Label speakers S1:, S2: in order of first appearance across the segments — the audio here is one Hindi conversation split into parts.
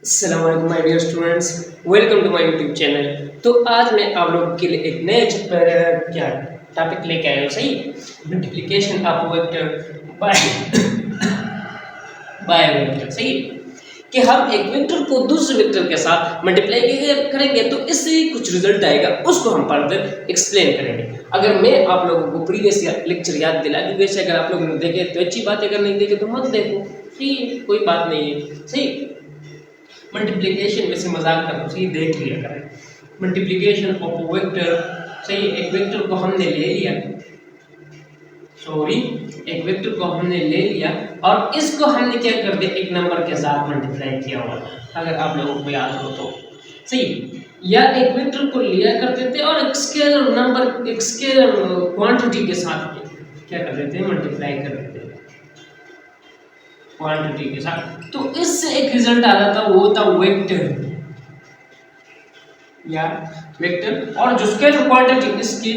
S1: अस्सलाम वालेकुम my dear students, welcome to my YouTube channel. तो आज मैं आप लोगों के लिए एक नए क्या टॉपिक लेके आया हूँ। सही, multiplication of vector by vector. सही कि हम एक वेक्टर को दूसरे वेक्टर के साथ मल्टीप्लाई करेंगे तो इससे कुछ रिजल्ट आएगा, उसको हम फर्दर एक्सप्लेन करेंगे। अगर मैं आप लोगों को प्रीवियस लेक्चर याद दिला दूँ, वैसे अगर आप लोगों ने देखे तो अच्छी बात है, अगर नहीं देखे तो मत देखो। सही, कोई बात नहीं है। सही, मल्टीप्लिकेशन में से मजाक कर सही देख लिया करें। Multiplication of vector. सही, एक वेक्टर को हमने ले लिया, एक वेक्टर को हमने ले लिया और इसको हमने क्या कर दिया, एक नंबर के साथ मल्टीप्लाई किया हुआ, अगर आप लोगों को याद हो तो। सही, या एक वेक्टर को लिया करते थे और एक स्केलर नंबर, एक स्केलर क्वांटिटी के साथ क्या कर देते हैं, मल्टीप्लाई कर देते हैं क्वांटिटी के साथ। तो इससे एक रिजल्ट आ जाता, वो होता वेक्टर या वेक्टर। और जो स्केलर क्वांटिटी इसकी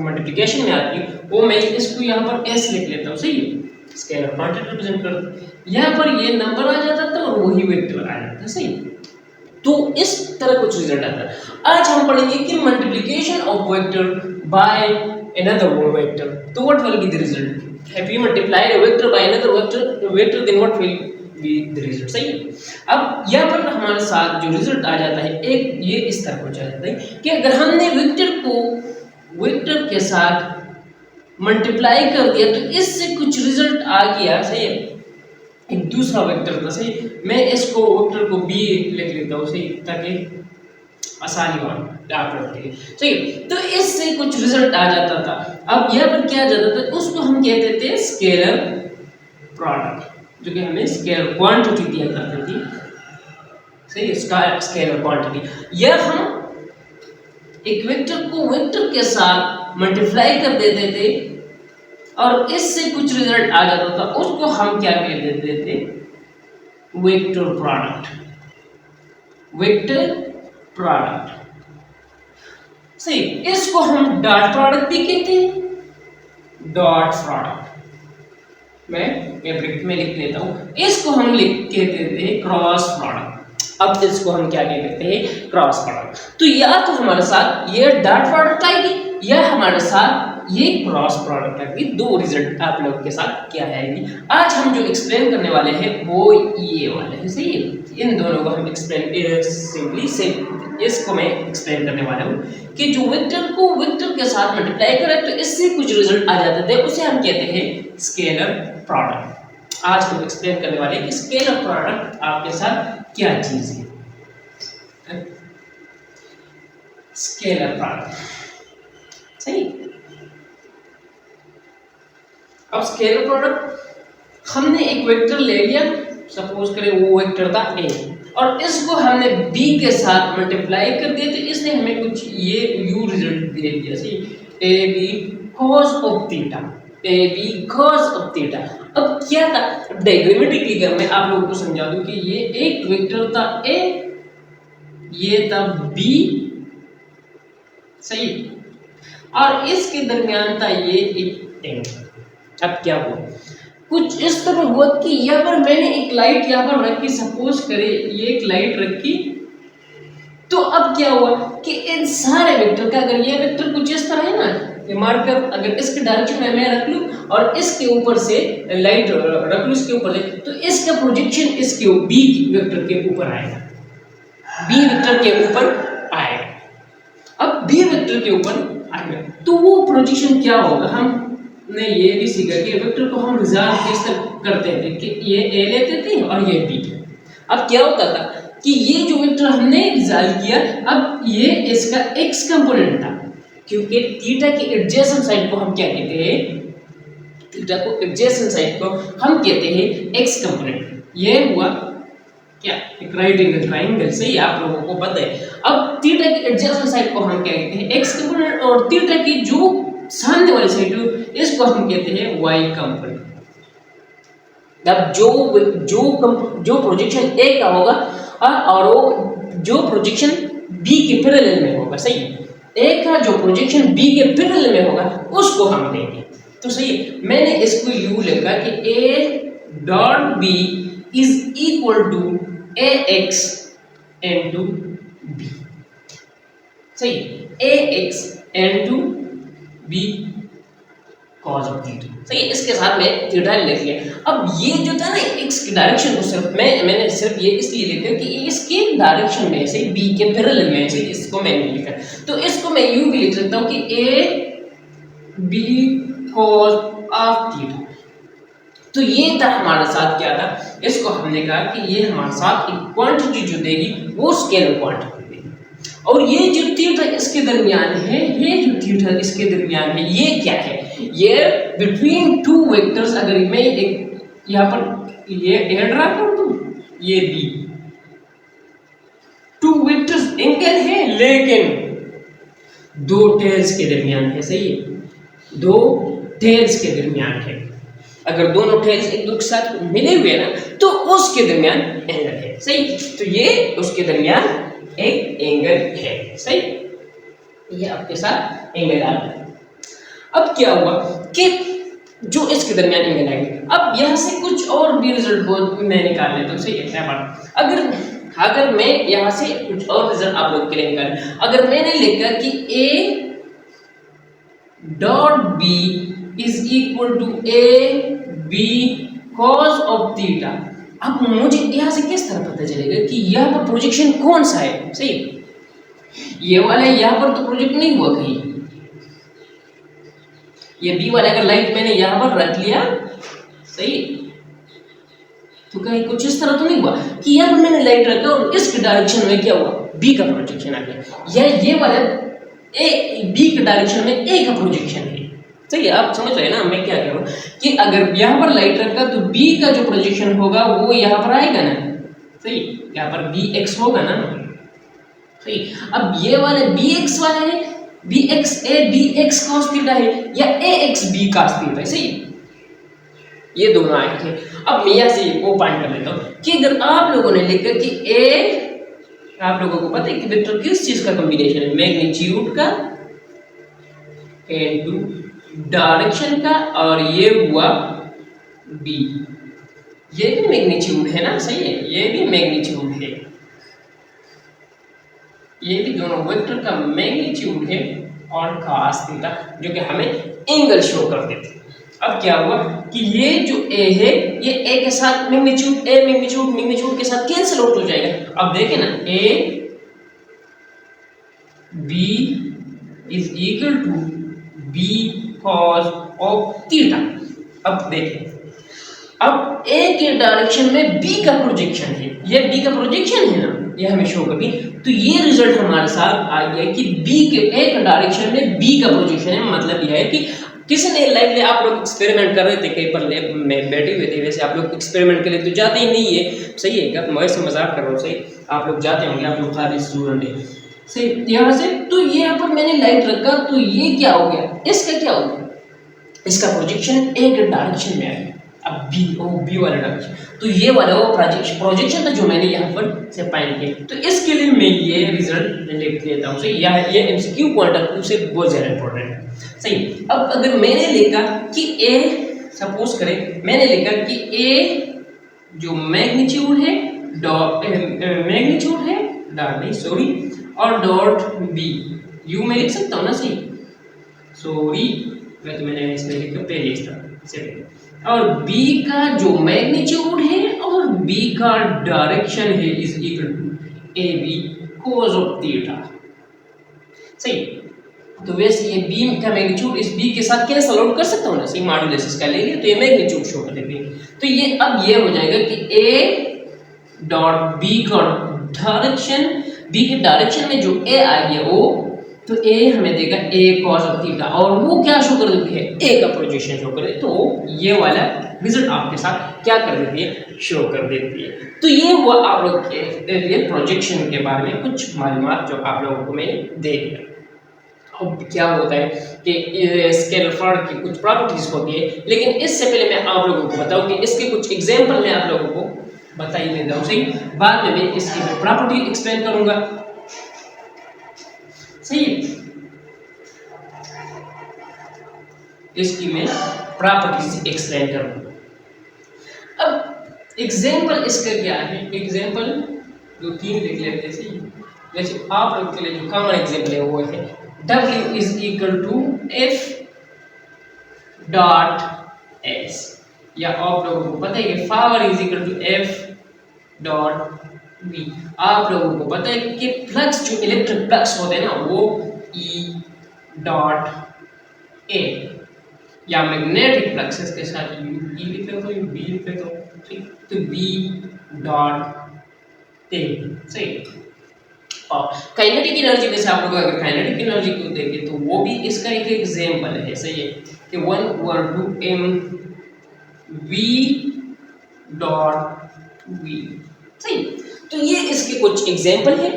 S1: मल्टीप्लिकेशन में आती है, वो मैं इसको यहाँ पर एस लिख लेता हूँ। सही, स्केलर क्वांटिटी रिप्रेजेंट कर, यहाँ पर ये नंबर आ जाता था और वही वेक्टर आ जाता। सही, तो इस तरह कुछ रिजल्ट आता है। आज हम पढ़ेंगे कि multiplication of vector by another vector, तो what will be the result? If we multiply a vector by another vector then what will be the result? सही। अब यहाँ पर हमारे साथ जो रिजल्ट आ जाता है, एक ये इस तरह हो जाता है कि अगर हमने वेक्टर को वेक्टर के साथ मल्टीप्लाई कर दिया तो इससे कुछ रिजल्ट आ गया। सही, एक दूसरा वेक्टर था। सही, मैं इसको वेक्टर को बी लिख लेता हूँ। सही, ताकि आसानी हो आप लोगों के लिए। सही, तो इससे कुछ रिजल्ट आ जाता था। अब यहाँ पर क्या आ जाता था, उसको हम कहते थे स्केलर प्रोडक्ट, जो कि हमें स्केलर क्वांटिटी दिया करती थी। सही, स्केलर क्वांटिटी, यह हम एक वेक्टर को वेक्टर के साथ मल्टीप्लाई कर देते थे और इससे कुछ रिजल्ट आ जाता था, उसको हम क्या कह देते थे, वेक्टर प्रोडक्ट। Vector product. सही, इसको हम डॉट प्रोडक्ट भी कहते हैं, डॉट प्रोडक्ट। मैं ब्रैकेट में लिख लेता हूं, इसको हम कहते थे क्रॉस प्रोडक्ट। अब इसको हम क्या कहते हैं, क्रॉस प्रोडक्ट। तो या तो हमारे साथ ये डॉट प्रोडक्ट आएगी या हमारे साथ ये क्रॉस प्रोडक्ट आएगी। दो रिजल्ट आप लोगों के साथ क्या आएगी। आज हम जो एक्सप्लेन करने वाले हैं वो ये वाले हैं। सही, इन दोनों को हम एक्सप्लेन सिंपली से इसको मैं एक्सप्लेन करने वाला हूँ कि जो वेक्टर को वेक्टर के साथ मल्टीप्लाई करे तो इससे कुछ रिजल्ट आ जाते थे, उसे हम कहते हैं स्केलर प्रोडक्ट। आज हम एक्सप्लेन करने वाले हैं कि स्केलर प्रोडक्ट आपके साथ क्या चीज है, स्केलर प्रोडक्ट। सही, अब स्केलर प्रोडक्ट, हमने एक वेक्टर ले लिया, सपोज करें वो वेक्टर था ए, और इसको हमने b के साथ मल्टीप्लाई कर दिया तो इसने हमें कुछ ये u रिजल्ट दे दिया। सही, A B cos of theta, A B cos of theta. अब क्या था, डायग्रामेटिक फिगर में आप लोगों को समझा दूं कि ये एक वेक्टर था a, ये था b। सही, और इसके दरमियान था ये एक एंगल। अब क्या हुआ, कुछ इस तरह हुआ कि यहाँ पर मैंने एक लाइट यहाँ पर रखी, सपोज करे ये एक लाइट रखी, तो अब क्या हुआ कि इन सारे वेक्टर का, अगर ये वेक्टर कुछ इस तरह है ना, ये मार्कर अगर इसके डायरेक्शन में मैं रख लूं और इसके ऊपर से लाइट रख लूं इसके ऊपर से, तो इसका प्रोजेक्शन इसके बी वेक्टर के ऊपर आएगा, बी वेक्टर के ऊपर आएगा। अब बी वेक्टर के ऊपर आएगा तो वो प्रोजेक्शन क्या होगा, हम ने ये भी सीखा कि वेक्टर को हम रिजॉल्व किस तरह करते थे कि ये ए लेते थे और ये बी। अब क्या होता था कि ये जो वेक्टर हमने रिजॉल्व किया, अब ये इसका एक्स कंपोनेंट था, क्योंकि थीटा की एडजेसेंट साइड को हम क्या कहते हैं, थीटा को एडजेसेंट साइड को हम कहते हैं एक्स कंपोनेंट। ये हुआ क्या, एक राइट एंगल ट्रायंगल। सही, आप लोगों को पता है। अब थीटा की एडजेसेंट साइड को हम क्या कहते हैं, एक्स कंपोनेंट, और थीटा की जो सामने वाली साइड इसको हम कहते हैं वाई कंपोनेंट। अब जो प्रोजेक्शन ए का होगा और वो जो प्रोजेक्शन बी के पैरेलल में होगा। सही, ए का जो प्रोजेक्शन बी के पैरेलल में होगा उसको हम देंगे। तो सही, मैंने इसको यू लिखा कि A dot B is equal to A X into B, सही, A X into B cos of theta, सही है। इसके साथ में थीटा लिख लिया। अब ये जो था ना एक्स की डायरेक्शन को सिर्फ मैंने सिर्फ ये इसलिए लिखा कि इसके डायरेक्शन में से बी के पैरेलल में से इसको मैंने लिखा, तो इसको मैं यूं भी लिख सकता हूं कि A B cos of theta. तो ये था हमारे साथ क्या था, इसको हमने कहा कि ये हमारे साथ एक क्वांटिटी जो देगी वो स्केलर क्वांटिटी देगी, और ये जो थीटा इसके दरमियान है, ये जो थीटा इसके दरमियान है, ये क्या है, ये बिटवीन टू वेक्टर्स। अगर मैं एक यहाँ पर ये ए ड्रा कर दूं, ये बी, टू वेक्टर्स एंगल है लेकिन दो टेल्स के दरमियान है, सही है, दो टेल्स के दरमियान है। अगर दोनों टेल्स एक दूसरे के साथ मिले हुए ना तो उसके दरमियान एंगल है, सही। तो ये उसके दरमियान एक एंगल है, सही, ये आपके साथ एंगल आ गया। अब क्या हुआ कि जो इसके दरमियान एंगल आएंगे, अब यहां से कुछ और भी रिजल्ट मैं निकाल लेता हूं, सही है क्या बात। अगर मैं यहां से कुछ और रिजल्ट आप लोग के लिए निकाल, अगर मैंने लिखा कि A dot B is equal to A B cos of theta, अब मुझे यहां से किस तरह पता चलेगा कि यहां पर प्रोजेक्शन कौन सा है, सही, ये वाला यहां पर तो प्रोजेक्ट नहीं हुआ कहीं, ये बी वाला अगर लाइट मैंने यहां पर रख लिया, सही, तो कहीं कुछ इस तरह तो नहीं हुआ कि यहां पर मैंने लाइट रखा और इसके डायरेक्शन में क्या हुआ, बी का प्रोजेक्शन आ गया, या ये वाला ए बी के डायरेक्शन में ए का प्रोजेक्शन है, सही है। आप समझ रहे हैं ना मैं क्या कह रहा हूं, कि अगर यहां पर लाइट रखा तो बी का जो प्रोजेक्शन होगा वो यहां पर आएगा ना, सही, यहां पर बी एक्स होगा ना, सही। अब ये वाले बी एक्स वाले है, B X A B X cos theta है, या A X B cos theta है, सही, ये दोनों आए थे। अब मैं यहां से वो पॉइंट कर लेता हूं कि अगर आप लोगों ने लिखा कि ए, आप लोगों को पता है कि वेक्टर किस चीज का कॉम्बिनेशन है, मैग्नीट्यूड का इनटू डायरेक्शन का, और ये हुआ बी, ये भी मैग्नीट्यूड है ना, सही है, ये भी मैग्नीट्यूड है, ये भी दोनों वेक्टर का मैग्नीट्यूड है और cos थीटा जो कि हमें एंगल शो कर देते। अब क्या हुआ कि ये जो a है ये a के साथ मैग्नीट्यूड मैग्नीट्यूड के साथ कैंसिल आउट हो जाएगा। अब देखें ना, a b is equal to b cos of theta. अब देखें, अब a के डायरेक्शन में b का प्रोजेक्शन है, ये b का प्रोजेक्शन है ना, ये हमें शो कभी, तो ये रिजल्ट हमारे साथ आ गया कि b के a के डायरेक्शन में b का प्रोजेक्शन है। मतलब यह है कि किसी ने लाइव में आप लोग एक्सपेरिमेंट कर रहे थे, कहीं पर लैब में बैठे हुए थे, वैसे आप लोग एक्सपेरिमेंट के लिए तो जाते ही नहीं है, सही है क्या, मैं वैसे मजाक कर रहा हूँ, सही, आप लोग जाते होंगे, आप लोग सारे स्टूडेंट हैं, सही। यहाँ से तो यहाँ पर मैंने लाइट रखा तो ये क्या हो गया, इसका क्या हो गया, इसका प्रोजेक्शन एक डायरेक्शन में आया, अब बी वाला डायरेक्शन, तो ये वाला वो प्रोजेक्शन था जो मैंने यहाँ पर से फाइंड किया। तो इसके लिए मैं ये रिजल्ट लिख देता हूँ, सही, ये एमसीक्यू पॉइंट ऑफ व्यू से बहुत ज़्यादा इंपॉर्टेंट है, सही। अब अगर मैंने लिखा कि ए, सपोज करें मैंने लिखा कि ए जो मैग्नीट्यूड है और डॉट बी, यू में लिख सकता हूँ ना, सही, सॉरी मैं तो मैंने इसमें लिखा पहले इस तरह से, और b का जो मैग्नीट्यूड है और b का डायरेक्शन है is equal to A B cos of theta, सही। तो वैसे ये b का मैग्नीट्यूड इस b के साथ कैंसल आउट कर सकता हूँ ना, सही, मॉड्यूलस इसका ले लिया तो ये मैग्नीट्यूड शो कर देंगे। तो ये अब ये हो जाएगा कि a डॉट b का डायरेक्शन, b के डायरेक्शन में जो a आ गया वो, तो a हमें देगा a cos ऑफ थीटा, और वो क्या शो कर देती है, a का प्रोजेक्शन शो कर देती है, तो ये वाला रिजल्ट आपके साथ क्या कर देती है, शो कर देती है। तो ये हुआ आप लोग के लिए प्रोजेक्शन के बारे में कुछ मालूमात जो आप लोगों को मैंने दे दिया। अब क्या होता है कि स्केलर प्रोडक्ट की कुछ प्रॉपर्टीज होती है, लेकिन इससे पहले मैं आप लोगों को बताऊं कि इसके कुछ एग्जांपल मैं आप लोगों को बता ही देता हूं, सही, बाद में मैं इसकी प्रॉपर्टी एक्सप्लेन करूंगा, सही, इसकी मैं प्रॉपर्टीज एक्सप्लेन करूंगा। अब एग्जाम्पल इसका क्या है, एग्जाम्पल जो 3 लिख लेते हैं। सही, वैसे आप लोग के लिए जो कॉमन एग्जाम्पल है वो है W is equal to F dot S, या आप लोगों को पता है कि power is equal to F dot V। आप लोगों को पता है कि फ्लक्स जो इलेक्ट्रिक फ्लक्स होते हैं ना वो E डॉट A, या मैग्नेटिक फ्लक्सेस के साथ E लिख लेता हूँ, B लिख लेता हूँ, ठीक, तो B डॉट A। सही। और काइनेटिक एनर्जी में से आप लोग अगर काइनेटिक एनर्जी को देखें तो वो भी इसका एक एग्जाम्पल है। सही है कि 1/2 mv डॉट v। सही, तो ये इसके कुछ एग्जाम्पल है।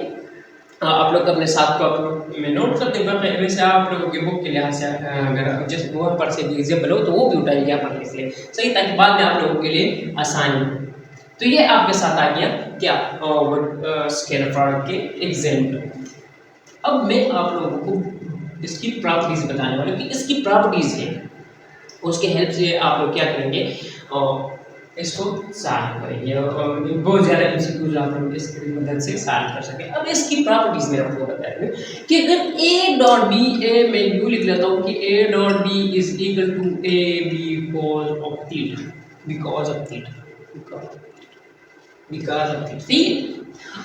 S1: आप लोग अपने साथ को में नोट कर दें। वैसे आप लोगों की बुक के लिहाज से अगर जिस वहाँ पर से भी एग्जाम्पल हो तो वो भी उठाइए यहाँ पर इसलिए। सही, ताकि बाद में आप लोगों के लिए आसानी हो। तो ये आपके साथ आ गया क्या, स्केलर प्रोडक्ट के एग्जाम्पल। अब मैं आप लोगों को इसकी प्रॉपर्टीज बताने वाला हूँ कि इसकी प्रॉपर्टीज है, उसके हेल्प से आप लोग क्या करेंगे, इसको सॉल्व करेंगे और बहुत ज़्यादा एमसीक्यूज आप लोग इसकी मदद से सॉल्व कर सकें। अब इसकी प्रॉपर्टीज मैं आपको बता रहा हूँ कि अगर A डॉट बी, ए मैं यूँ लिख लेता हूँ कि A dot B is equal to A because of theta, because of theta, because of theta. सही है।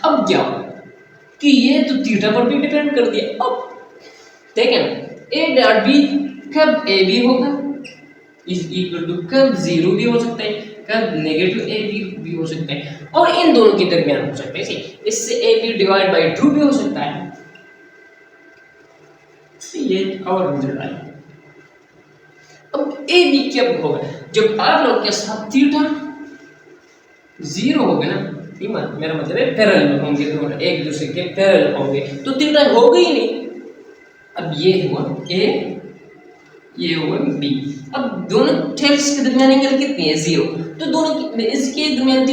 S1: अब क्या हो कि ये तो थीटा पर भी डिपेंड कर दिया। अब देखें A डॉट बी कब A बी होगा इज इक्वल टू कब 0 भी हो सकता है, कब नेगेटिव ए भी हो सकता है, और इन दोनों के दरमियान हो सकता है। सही, इससे ए बी डिवाइड बाई 2 भी हो सकता है। ये और रिजल्ट आया। अब ए बी कब होगा, जब आप लोग के साथ थीटा 0 होगा ना, मेरा मतलब है पैरेलल में होंगे, दोनों एक दूसरे के पैरेलल होंगे, तो थीटा होगा ही नहीं। अब ये हुआ ए, ये हुआ बी। अब दोनों टेल्स के दरमियान एंगल कितनी है 0, तो दोनों की इसके दरमियान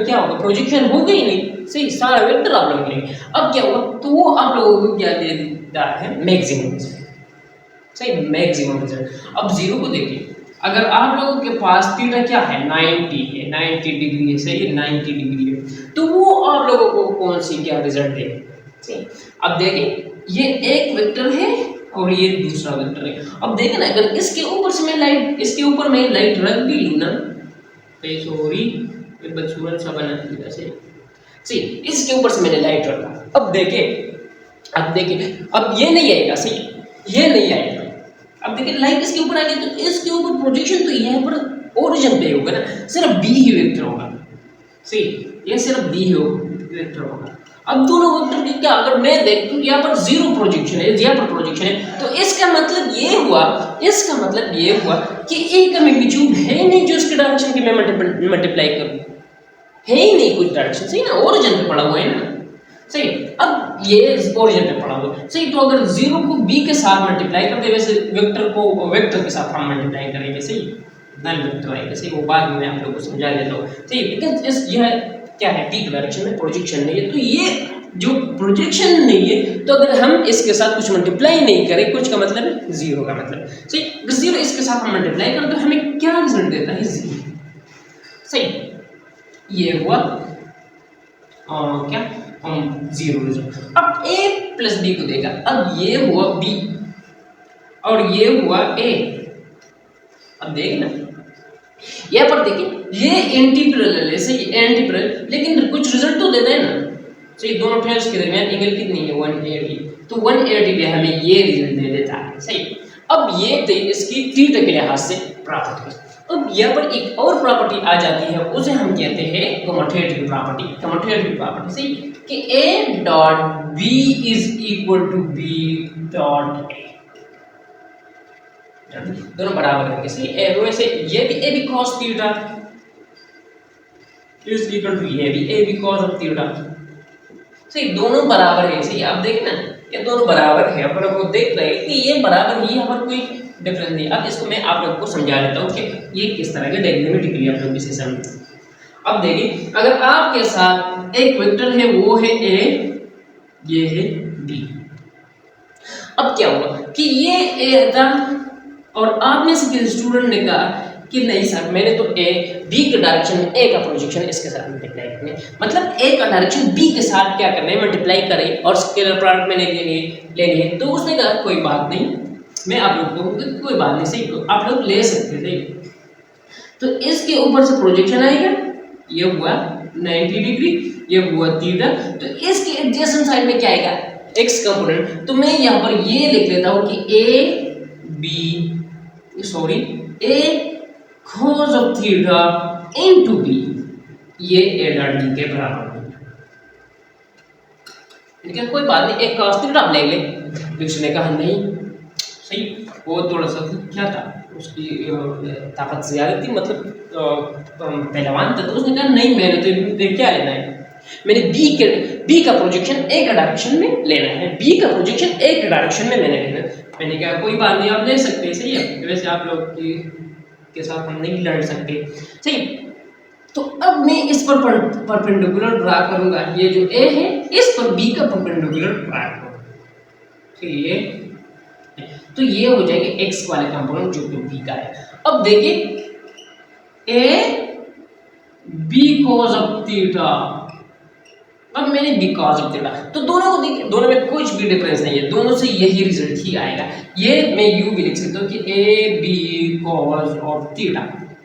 S1: क्या होगा, प्रोजेक्शन होगा ही नहीं। सही, सारा वेक्टर आप लोग लेंगे। अब क्या हुआ, तो वो आप लोगों को क्या दे देता है, मैक्सिमम रिजल्ट। सही, मैक्सिमम रिजल्ट। अब 0 को देखिए, अगर आप लोगों के पास थीटा क्या है 90 है, 90 डिग्री है। सही, 90 डिग्री है, तो वो आप लोगों को कौन सी क्या रिजल्ट है। सही, अब देखिए ये एक वेक्टर है और ये दूसरा वेक्टर है। अब देखें ना, अगर इसके ऊपर से मैं लाइट, इसके ऊपर मैं लाइट रख भी लूँ ना, सॉरी बचपन सा बना दिया। सही, इसके ऊपर से मैंने लाइट रखा। अब देखिए, अब ये नहीं आएगा। सही, ये नहीं आएगा। अब देखिए लाइट इसके ऊपर आएगी तो इसके ऊपर प्रोजेक्शन तो यहाँ पर ओरिजिन पे होगा ना, सिर्फ बी ही वेक्टर होगा। सही, ये सिर्फ बी ही वेक्टर होगा। अब दोनों वेक्टर की क्या, अगर मैं देखूं यहाँ पर 0 प्रोजेक्शन है, यहाँ पर प्रोजेक्शन है, तो इसका मतलब ये हुआ कि ए का मैग्नीट्यूड है नहीं जो इसके डायरेक्शन की मैं मल्टीप्लाई करूं, है ही नहीं कुछ डायरेक्शन। सही ना, ओरिजिन पे पड़ा हुआ है ना। सही, अब ये ओरिजिन पे पड़ा हुआ है। सही, तो अगर 0 को b के साथ मल्टीप्लाई करते, वैसे वेक्टर को वेक्टर के साथ हम मल्टीप्लाई करेंगे। सही, नल वेक्टर आएगा। सही, वो बाद में मैं आप लोगों को समझा देता हूँ। सही, लेकिन इस यह क्या है, b डायरेक्शन में प्रोजेक्शन नहीं है, तो ये जो प्रोजेक्शन नहीं है, तो अगर हम इसके साथ कुछ मल्टीप्लाई नहीं करें, कुछ का मतलब है 0 का मतलब। सही, अगर 0 इसके साथ हम मल्टीप्लाई करें तो हमें क्या रिजल्ट देता है, 0। सही, ये हुआ क्या, 0 रिजल्ट। अब a प्लस बी को देखा, अब ये हुआ b और ये हुआ a। अब देखना यहाँ पर देखिए ये एंटीपैरेलल है। सही, एंटीपैरेलल, लेकिन कुछ रिजल्ट तो देता है ना। सही, दोनों ट्रेस के दरमियान एंगल कितनी है 180, तो 180 पे हमें ये रिजल्ट दे देता है। सही, अब ये थे इसकी थीटा के लिहाज से प्रॉपर्टी। अब यहाँ पर एक और प्रॉपर्टी आ जाती है, उसे हम कहते हैं कम्यूटेटिव प्रॉपर्टी। कम्यूटेटिव प्रॉपर्टी सही कि a dot b is equal to b dot a, दोनों बराबर है। इसलिए वैसे ये भी a भी cos theta is equal to ये भी a भी cos ऑफ थीटा। सही, दोनों बराबर है। सही, आप देखना ये दोनों बराबर है, अपन को देख रहे हैं कि ये बराबर ही, यहाँ पर कोई डिफरेंस नहीं। अब इसको मैं आप लोगों को समझा देता हूँ कि ये किस तरह के डायग्रामेटिकली आप लोग इसे समझें। अब देखिए, अगर आपके साथ एक वेक्टर है वो है a, ये है b। अब क्या हुआ कि ये a था और आप में से किसी स्टूडेंट ने कहा कि नहीं सर मैंने तो ए बी के डायरेक्शन में ए का प्रोजेक्शन इसके साथ मल्टीप्लाई करना है, मतलब ए का डायरेक्शन बी के साथ क्या करना है मल्टीप्लाई करें और स्केलर प्रोडक्ट मैंने लेनी है। तो उसने कहा कोई बात नहीं, मैं आप लोग को कोई बात नहीं, सही तो आप लोग ले सकते थे। तो इसके ऊपर से प्रोजेक्शन आएगा, ये हुआ 90 डिग्री, ये हुआ थीटा। तो इसके एडजेसेंट साइड में क्या आएगा एक्स कंपोनेंट। तो मैं यहाँ पर ये लिख लेता हूँ कि A cos of theta into B, ये ए डॉट डी के बराबर है। लेकिन कोई बात नहीं, एक cos थीटा ले ले। उसने कहा नहीं, सही वो थोड़ा सा क्या था उसकी ताकत ज्यादा थी, मतलब पहलवान था। तो उसने कहा नहीं मैंने तो क्या लेना है, मैंने बी का प्रोजेक्शन ए का डायरेक्शन में लेना है, बी का प्रोजेक्शन ए के डायरेक्शन में मैंने लेना है। मैंने कहा कोई बात नहीं आप ले सकते हैं, सही है। वैसे आप लोग के साथ हम नहीं लड़ सकते, सही। तो अब मैं इस पर परपेंडिकुलर ड्रा करूंगा, ये जो ए है इस पर बी का परपेंडिकुलर ड्रा करूंगा, ठीक है। तो ये हो जाएगा एक्स वाले कंपोनेंट जो कि बी का है। अब देखिए A B cos of theta, अब मैंने बी cos ऑफ थीटा, तो दोनों को देखिए दोनों में कुछ भी डिफरेंस नहीं है, दोनों से यही रिजल्ट ही आएगा। ये मैं यूं भी लिख सकता हूँ कि A B cos of theta.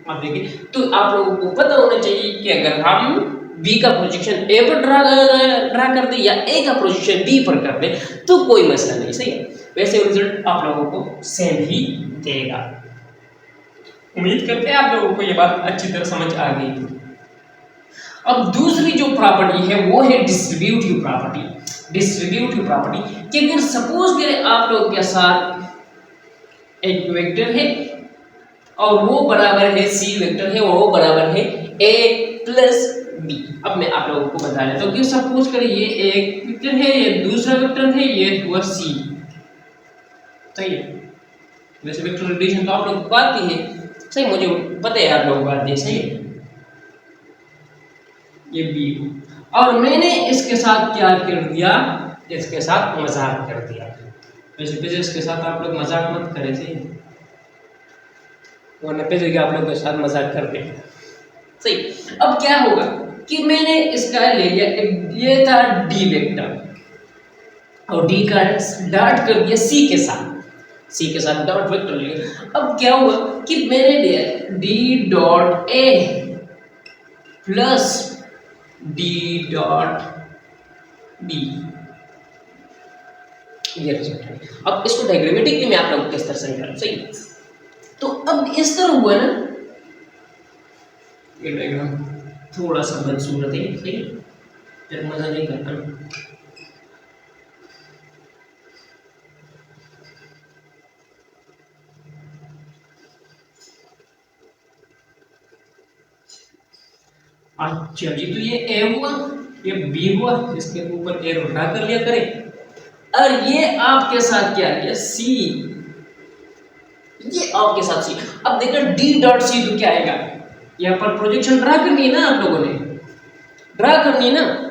S1: अब देखिए तो आप लोगों को पता होना चाहिए कि अगर हम बी का प्रोजेक्शन ए पर ड्रा कर दे या ए का प्रोजेक्शन बी पर कर दे तो कोई मसला नहीं, सही है। वैसे रिजल्ट आप लोगों को सेम ही देगा। उम्मीद करते हैं आप लोगों को ये बात अच्छी तरह समझ आ गई। अब दूसरी जो प्रॉपर्टी है वो है डिस्ट्रीब्यूटिव प्रॉपर्टी। डिस्ट्रीब्यूटिव प्रॉपर्टी कि अगर सपोज करें आप लोग के साथ एक वेक्टर है और वो बराबर है सी वेक्टर है और वो बराबर है ए प्लस बी। अब मैं आप लोगों को बता देता हूँ कि सपोज करें ये एक वेक्टर है, ये दूसरा वेक्टर है, ये हुआ सी, सही है। वैसे वेक्टर एडिशन तो आप लोगों को आती है, सही, मुझे पता है आप लोगों को आती है, सही है। ये बी और मैंने इसके साथ क्या कर दिया, इसके साथ मजाक कर दिया। वैसे फिजिक्स के साथ आप लोग मजाक मत करें, सही, वरना फिजिक्स आप लोग के साथ मजाक करते हैं, सही। अब क्या होगा कि मैंने इसका ले लिया, ये था डी वेक्टर और डी का डॉट कर दिया सी के साथ डॉट वेक्टर ले लिया। अब क्या हुआ कि मैंने लिया D dot A plus D dot B, ये रिजल्ट है। अब इसको डायग्रामेटिकली मैं आप लोगों को किस तरह समझा, सही। तो अब इस तरह हुआ ना, ये डायग्राम थोड़ा सा बदसूरत है, सही, फिर मजा नहीं करता। अच्छा जी, तो ये ए हुआ, ये बी हुआ, इसके ऊपर एरो ड्रा कर लिया करें। और ये आपके साथ क्या किया सी, ये आपके साथ सी। अब देखो डी डॉट सी तो क्या आएगा, यहाँ पर प्रोजेक्शन ड्रा करनी है ना, आप लोगों ने ड्रा करनी है ना।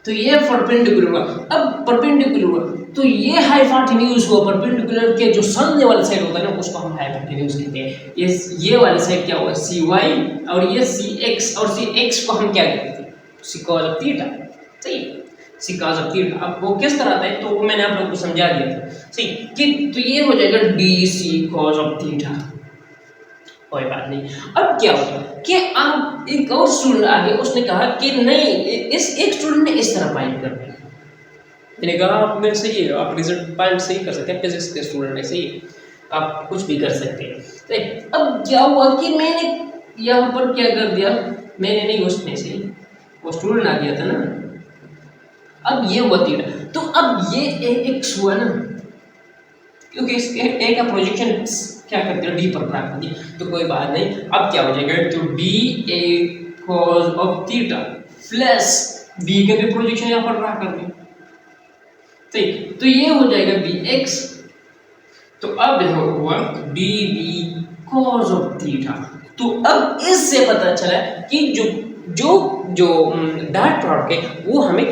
S1: तो ये परपेंडिकुलर हुआ। अब परपेंडिकुलर हुआ तो ये हाइपोटेन्यूज हुआ, परपेंडिकुलर के जो सामने वाला साइड होता है ना उसको हम हाइपोटेन्यूज कहते हैं। ये वाली साइड क्या हुआ सी वाई और ये सी एक्स, और सी एक्स को हम क्या कहते हैं सी कॉस ऑफ थीटा, सही, सी कॉस ऑफ थीटा। अब वो किस तरह आता है तो मैंने आप लोगों को समझा दिया था, सही कि तो ये हो जाएगा D C cos of theta, कोई बात नहीं। अब क्या होगा कि आप एक और स्टूडेंट आ गया, उसने कहा कि नहीं इस एक स्टूडेंट ने इस तरह फाइंड कर दिया। मैंने कहा आप मेरे सही है, आप रिजल्ट पॉइंट सही कर सकते हैं, फिजिक्स के स्टूडेंट है, सही है, आप कुछ भी कर सकते हैं। तो अब क्या हुआ कि मैंने यहाँ पर क्या कर दिया, मैंने नहीं उसमें से वो स्टूडेंट आ गया था ना। अब ये हुआ थीटा, तो अब ये एक्स हुआ ना, क्योंकि इसके ए का प्रोजेक्शन क्या करते हैं डी पर ड्रा कर दिया, तो कोई बात नहीं। अब क्या हो जाएगा तो D A cos of theta plus B का भी प्रोजेक्शन यहाँ पर ड्रा कर दिया, सही। तो ये हो जाएगा बी एक्स, तो अब हुआ d b cos of theta. तो अब इससे पता चला कि जो डॉट प्रोडक्ट है वो हमें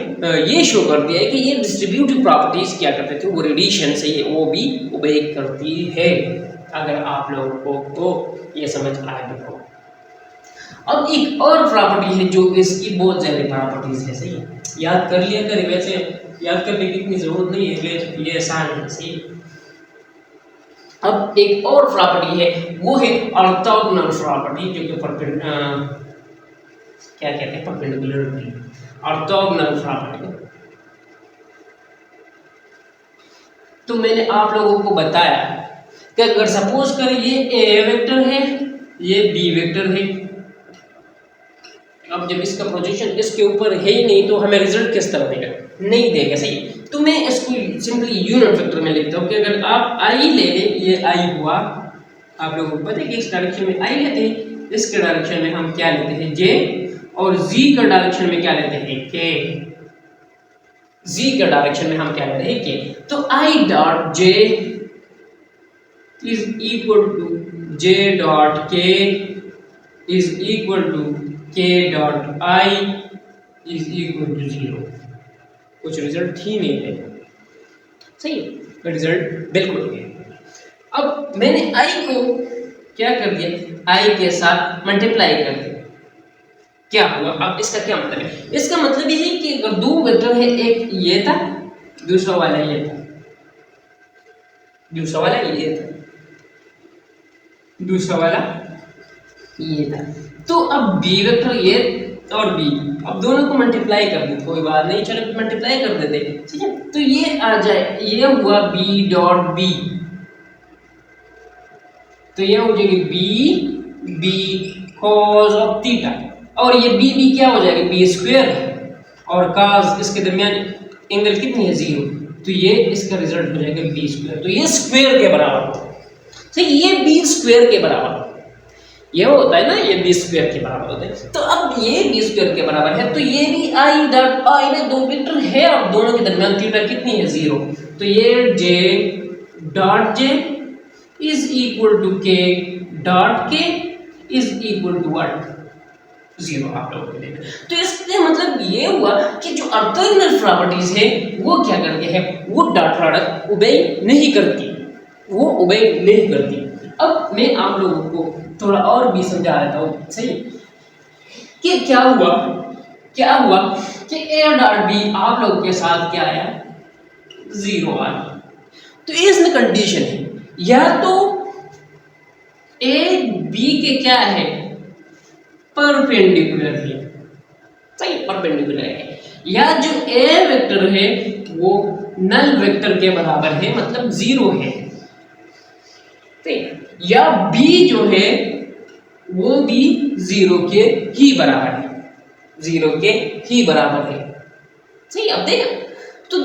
S1: ये शो कर दिया है कि ये डिस्ट्रीब्यूटिव प्रॉपर्टीज क्या करते थे, वो रेडिएशन से वो भी ओबे करती है। अगर आप लोगों को ये समझ आ गया हो। अब एक और प्रॉपर्टी है जो इसकी बहुत ज़्यादा प्रॉपर्टीज है, सही याद कर लिया करें, वैसे याद करने की इतनी ज़रूरत नहीं है, ये आसान है, सही। अब एक और प्रॉपर्टी है, वो है ऑर्थोगोनल प्रॉपर्टी, जो कि क्या कहते हैं, परपेंडिकुलर ऑर्थोगोनल प्रॉपर्टी। तो मैंने आप लोगों को बताया कि अगर सपोज करें ये ए वेक्टर है, ये बी वेक्टर है, अब जब इसका प्रोजेक्शन इसके ऊपर है ही नहीं तो हमें रिजल्ट किस तरह देगा, नहीं देगा, सही। तो मैं इसको सिंपली यूनिट वेक्टर में लिखता हूँ कि अगर आप आई ले लें, ये आई हुआ, आप लोगों को पता है कि इस डायरेक्शन में आई लेते हैं, इसके डायरेक्शन में हम क्या लेते हैं, जे, और जी का डायरेक्शन में क्या लेते हैं, के। जी के डायरेक्शन में हम क्या लेते हैं, के। तो i dot j is equal to j dot k is equal to k dot i is equal to 0। कुछ रिजल्ट ही नहीं है, सही, रिजल्ट बिल्कुल नहीं है। अब मैंने आई को क्या कर दिया, आई के साथ मल्टीप्लाई कर दिया, क्या हुआ। अब इसका क्या मतलब है, इसका मतलब ये है कि अगर दो वेक्टर है, एक ये था, दूसरा वाला ये था, दूसरा वाला ये था, दूसरा वाला ये था, तो अब बी वेक्टर ये और बी, अब दोनों को मल्टीप्लाई कर दे, कोई बात नहीं, चलो मल्टीप्लाई कर देते, ठीक है। तो ये आ जाए, ये हुआ बी डॉट बी, तो ये हो जाएगी b b cos of theta, और ये बी बी क्या हो जाएगा, बी स्क्वायर, और काज इसके दरमियान एंगल कितनी है, 0, तो ये इसका रिजल्ट हो जाएगा बी स्क्वायर। तो ये स्क्वायर के बराबर होता है, ठीक, ये बी स्क्वायर के बराबर, ये होता है ना, ये बी स्क्वायर के बराबर होता है। तो अब ये बी स्क्वायर के बराबर है, तो ये भी आई डॉट आई में दो वेक्टर है और दोनों के दरमियान थीटा कितनी है, 0, तो ये j dot j is equal to k dot k is equal to what, 0 आप लोगों को देगा। तो इससे मतलब ये हुआ कि जो ऑर्थोगोनल प्रॉपर्टीज है वो क्या करती है, वो डॉट प्रोडक्ट ओबे नहीं करती, वो ओबे नहीं करती। अब मैं आप लोगों को थोड़ा और भी समझा देता हूँ, सही, कि क्या हुआ कि ए डॉट बी आप लोगों के साथ क्या आया, 0 आया। तो इसमें कंडीशन है, या तो ए बी के क्या है, परपेंडिकुलर है, सही, परपेंडिकुलर है, या जो ए वेक्टर है वो नल वेक्टर के बराबर है, मतलब 0 है, ठीक, या बी जो है वो भी 0 के ही बराबर है, 0 के ही बराबर है, सही। अब देखा, तो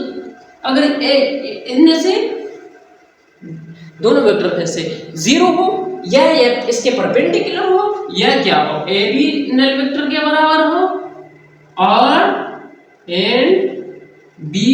S1: अगर इनमें से दोनों वेक्टर में से 0 हो, या इसके परपेंडिकुलर हो, या क्या हो, ए भी नल वेक्टर के बराबर हो, और and b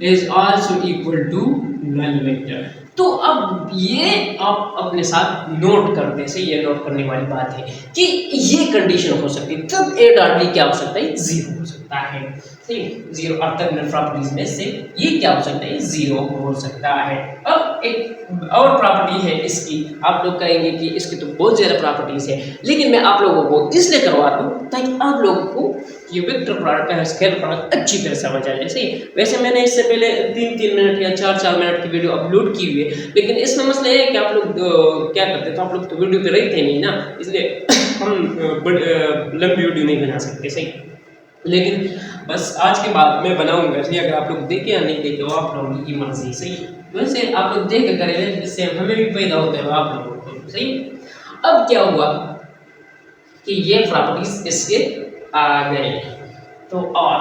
S1: is also equal to null vector. तो अब ये आप अपने साथ नोट करते हैं, ये नोट करने वाली बात है कि ये कंडीशन हो सकती है, तब ए डॉट बी क्या हो सकता है, 0 हो सकता है, ठीक, 0 ऑर्थोगोनल प्रॉपर्टीज में से ये क्या हो सकता है, 0 हो सकता है। अब एक और प्रॉपर्टी है इसकी, आप लोग कहेंगे कि इसकी तो बहुत ज़्यादा प्रॉपर्टीज है, लेकिन मैं आप लोगों को इसलिए करवा रहा हूँ ताकि आप लोगों को ये वेक्टर प्रोडक्ट का स्केलर प्रोडक्ट अच्छी तरह समझ आ जाए, सही। वैसे मैंने इससे पहले 3-3 मिनट या 4-4 मिनट की वीडियो अपलोड की हुई है, लेकिन इसमें मसला ये है कि आप लोग क्या करते थे, आप लोग तो वीडियो पे रहते नहीं ना, इसलिए हम लंबी वीडियो नहीं बना सकते, सही। लेकिन बस आज के बाद मैं बनाऊंगा, इसलिए अगर आप लोग देखे या नहीं देखे वो आप लोगों की मर्जी, सही। वैसे आप लोग देख करें, जिससे हमें भी फायदा होता है आप लोगों को, सही। अब क्या हुआ कि ये प्रॉपर्टीज इसके आ गए, तो और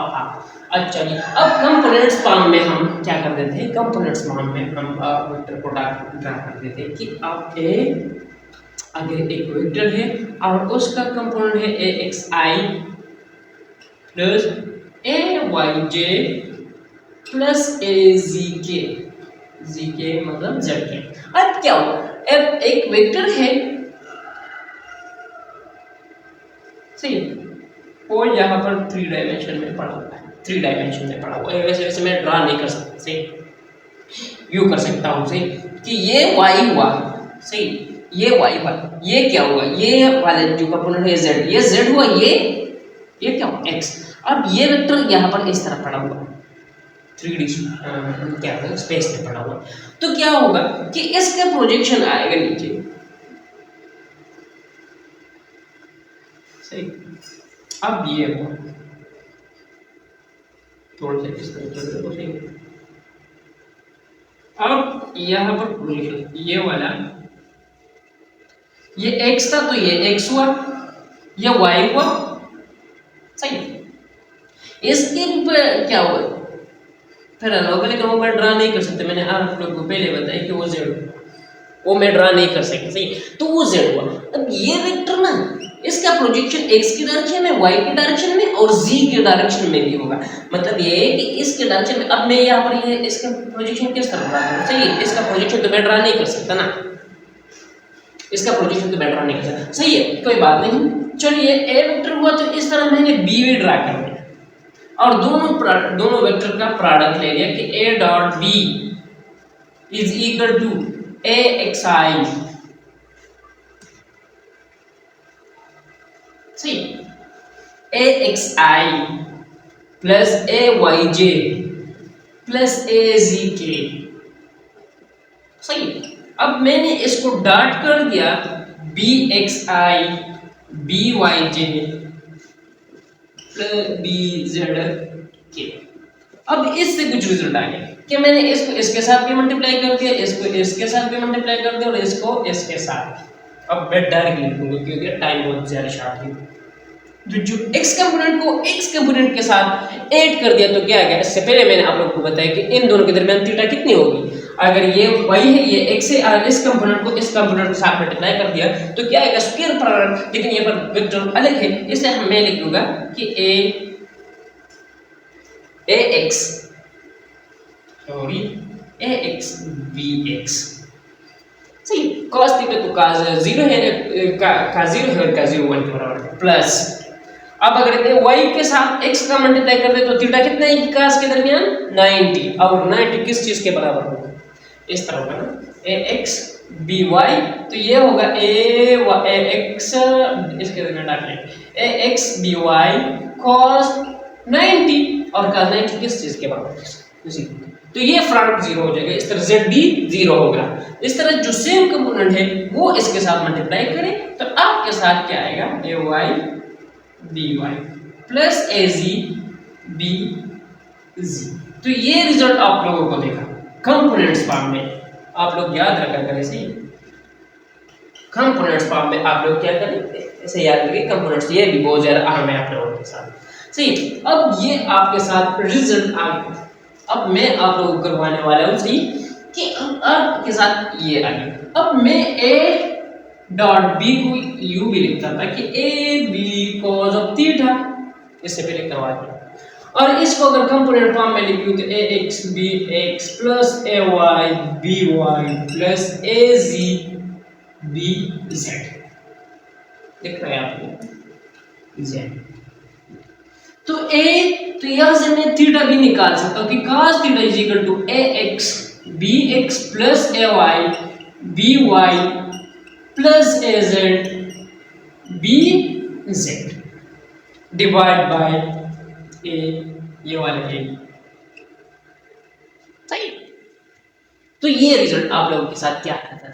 S1: अच्छा जी, अब कंपोनेंट्स फॉर्म में हम क्या कर देते हैं, कंपोनेंट्स फॉर्म में हम वेक्टर प्रोडक्ट ड्रा कर देते हैं कि आप अगर एक वेक्टर है और उसका कंपोनेंट है ए एक्स आई प्लस ए वाई जे प्लस ए जी के मतलब जेड के। अब क्या हुआ, अब एक वेक्टर है, सही, और यहाँ पर 3 डायमेंशन में पड़ा हुआ है, 3 डायमेंशन में पड़ा हुआ है, वैसे मैं ड्रा नहीं कर सकता, सही, यू कर सकता हूँ, सही, कि ये वाई हुआ, सही, ये वाई पर, ये क्या हुआ, ये वाले जो कंपोनेंट है जेड, ये जेड हुआ, ये क्या हुआ एक्स। अब ये वेक्टर यहाँ पर इस तरह पड़ा हुआ 3D क्या है स्पेस में पड़ा हुआ, तो क्या होगा कि इसका प्रोजेक्शन आएगा नीचे, सही। अब ये हुआ थोड़ा सा इस तरह चल रहा है, अब यहाँ पर प्रोजेक्शन ये वाला, ये x था तो ये x हुआ, ये y हुआ, सही। इसके ऊपर क्या हुआ फिर होगा, लेकिन वो मैं ड्रा नहीं कर सकते, मैंने आप लोग को पहले बताया कि वो z, वो मैं ड्रा नहीं कर सकता, सही। तो वो z हुआ। अब ये वेक्टर ना, इसका प्रोजेक्शन x की डायरेक्शन में, y की डायरेक्शन में और z की डायरेक्शन में भी होगा। मतलब ये है कि इसके डायरेक्शन में, अब मैं यहाँ पर ये इसका प्रोजेक्शन किस तरह ड्रा करूँ, सही। इसका प्रोजेक्शन तो मैं ड्रा नहीं कर सकता ना, इसका प्रोजेक्शन तो मैं ड्रा नहीं कर सकता, सही है, कोई बात नहीं। चलिए a वेक्टर हुआ तो इस तरह मैंने b भी ड्रा कर दिया और दोनों वेक्टर का प्रोडक्ट ले लिया कि a dot b is equal to axi, सही, axi plus ayj plus azk, सही। अब मैंने इसको डॉट कर दिया bxi byj bzk। अब इससे कुछ रिजल्ट आ गया कि मैंने इसको इसके साथ भी मल्टीप्लाई कर दिया, इसको इसके साथ भी मल्टीप्लाई कर दिया और इसको इसके साथ। अब मैं डायरेक्ट लिखूंगा क्योंकि टाइम बहुत ज्यादा शॉर्ट है। तो जो x कंपोनेंट को x कंपोनेंट के साथ ऐड कर दिया तो क्या आ गया, इससे पहले मैंने आप लोगों को बताया कि इन दोनों के दरमियान थीटा कितनी होगी, अगर ये y है ये x है और इस कंपोनेंट को इस कंपोनेंट के साथ मल्टीप्लाई कर दिया तो क्या आएगा स्क्वायर प्रोडक्ट, लेकिन ये पर वेक्टर अलग है, इसलिए हम मैं लिख दूंगा कि ax सॉरी ax bx, सही। cos थीटा तो cos 0 है, का 0 है और का 0 1 के बराबर है, प्लस अब अगर y के साथ x का मल्टीप्लाई कर दे तो थीटा कितना है cos के दरमियान 90, और 90 किस चीज के बराबर होगा, इस तरह होगा ना ax by, तो ये होगा ax इसके दरमियान डाल लेंगे ax by cos 90 और cos 90 किस चीज के बराबर है, तो ये फ्रंट 0 हो जाएगा, इस तरह z भी 0 होगा। इस तरह जो सेम कंपोनेंट है वो इसके साथ मल्टीप्लाई करें तो आपके साथ क्या आएगा ay by plus az bz। तो ये रिजल्ट आप लोगों को देखा कंपोनेंट्स फॉर्म में, आप लोग याद रखा करें, सही। कंपोनेंट्स फॉर्म में आप लोग क्या करें, ऐसे याद रखिए कंपोनेंट्स, ये भी बहुत ज्यादा अहम है आप लोगों के साथ, सही। अब ये आपके साथ रिजल्ट आ गया, अब मैं आप लोगों को करवाने वाला हूँ, सही, कि अब के साथ ये आ गया। अब मैं a डॉट b को u भी लिखता था कि a b cos of theta, इससे पहले करवा दिया, और इसको अगर कंपोनेंट फॉर्म में लिखूं तो ax bx plus ay by plus az bz, दिख रहा है आपको z। तो यहां से मैं थीटा भी निकाल सकता हूं कि cos theta is equal to ax bx plus ay by plus az bz divide by a, ये वाला a, सही। तो ये रिजल्ट आप लोगों के साथ क्या आता था,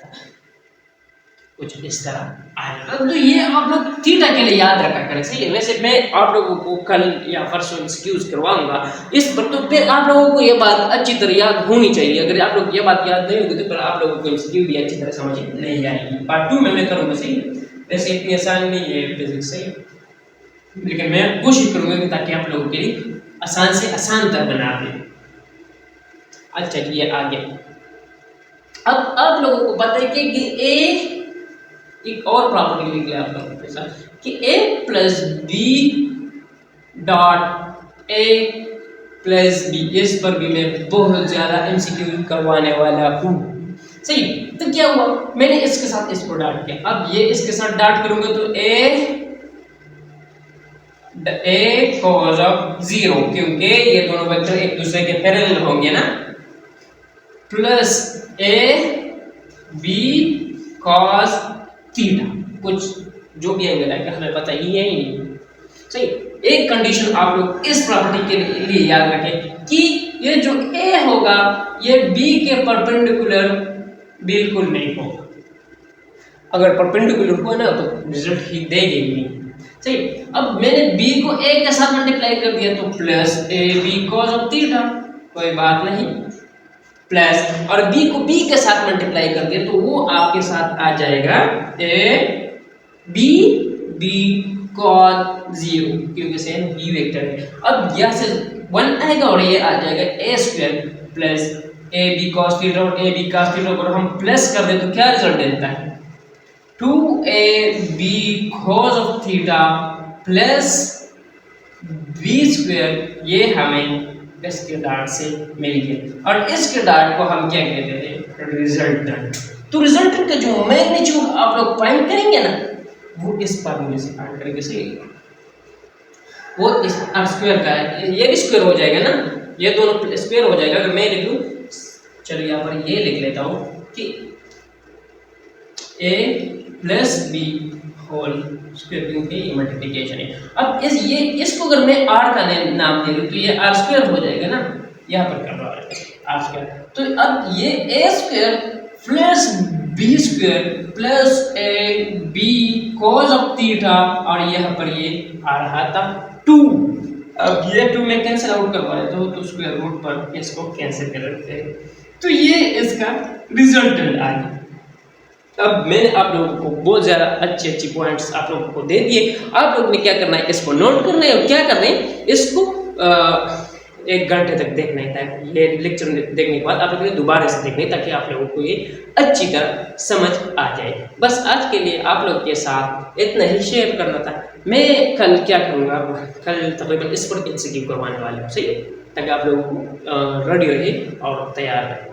S1: कुछ इस तरह आएगा। तो ये आप लोग थीटा के लिए याद रखा करें, सही है। वैसे मैं आप लोगों को कल या परसों एक्सक्यूज करवाऊंगा इस पर, तो फिर आप लोगों को ये बात अच्छी तरह याद होनी चाहिए। अगर आप लोग ये बात याद नहीं होगी तो फिर आप लोगों को एमसीक्यू भी अच्छी तरह समझ नहीं आएगी। पार्ट 2 में मैं करूँगा, सही है। वैसे इतनी आसान नहीं है फिजिक्स, सही, लेकिन मैं कोशिश करूँगा कि ताकि आप लोगों के लिए आसान से आसान तक बना दें। अच्छा ये आगे अब आप लोगों को पता है कि ए एक और प्रॉपर्टी लिख लिया आप लोगों के साथ कि a plus b dot a plus b, इस पर भी मैं बहुत ज्यादा एमसीक्यू करवाने वाला हूँ, सही। तो क्या हुआ, मैंने इसके साथ इसको डॉट किया, अब ये इसके साथ डॉट करूंगा तो a cos ऑफ 0, क्योंकि ये दोनों वेक्टर एक दूसरे के पैरेलल होंगे ना, plus a b cos theta, कुछ जो भी एंगल है हमें पता ही है ही नहीं। सही, एक कंडीशन आप लोग इस प्रॉपर्टी के लिए याद रखें कि ये जो ए होगा ये बी के परपेंडिकुलर बिल्कुल नहीं होगा। अगर परपेंडिकुलर हुआ ना तो रिजल्ट ही देगी नहीं। सही, अब मैंने b को a के साथ मल्टीप्लाई कर दिया तो plus a b cos of theta, कोई बात नहीं, प्लस, और b को b के साथ मल्टीप्लाई कर दिया तो वो आपके साथ आ जाएगा ए बी बी कॉस 0, क्योंकि सेम b वेक्टर है। अब यहाँ से 1 आएगा और ये आ जाएगा a square plus a b cos theta और ए बी कॉस थीटा को हम प्लस कर दे तो क्या रिजल्ट देता है 2ab cos of theta plus b square, ये हमें इसके डार्ट से मिल गया और इसके डार्ट को हम क्या कहते हैं रिजल्टेंट। तो रिजल्टेंट का जो मैग्नीट्यूड आप लोग फाइंड करेंगे ना वो इस फार्मूले से फाइंड करेंगे। सही, वो इस r स्क्वायर का है, ये भी स्क्वायर हो जाएगा ना, ये दोनों स्क्वायर हो जाएगा। अगर मैं लिख लूं, चलो यहाँ पर ये लिख लेता हूं कि a plus b whole square, क्योंकि ये मल्टीप्लिकेशन है। अब इसको अगर मैं r का नाम दे दूं तो ये r स्क्वायर हो जाएगा ना, यहाँ पर कर रहा है r स्क्वायर। तो अब ये a square plus b square plus a b cos of theta और यहाँ पर ये आ रहा था 2। अब ये 2 में कैंसिल आउट करवा रहे तो स्क्वायर रूट पर इसको कैंसिल कर देते हैं, तो ये इसका रिजल्टेंट आ गया। अब मैंने आप लोगों को बहुत ज़्यादा अच्छी पॉइंट्स आप लोगों को दे दिए। आप लोगों ने क्या करना है, इसको नोट करना है और क्या करना है, इसको 1 घंटे तक देखना है। ये लेक्चर देखने के बाद आप लोगों ने दोबारा से देखना है ताकि आप लोगों को ये अच्छी तरह समझ आ जाए। बस आज के लिए आप लोग के साथ इतना ही शेयर करना था। मैं कल क्या करूँगा, कल तकरीबन इस पर MCQ करवाने वाले हूँ, सही है, ताकि आप लोगों को रेडी रहे और तैयार रहे।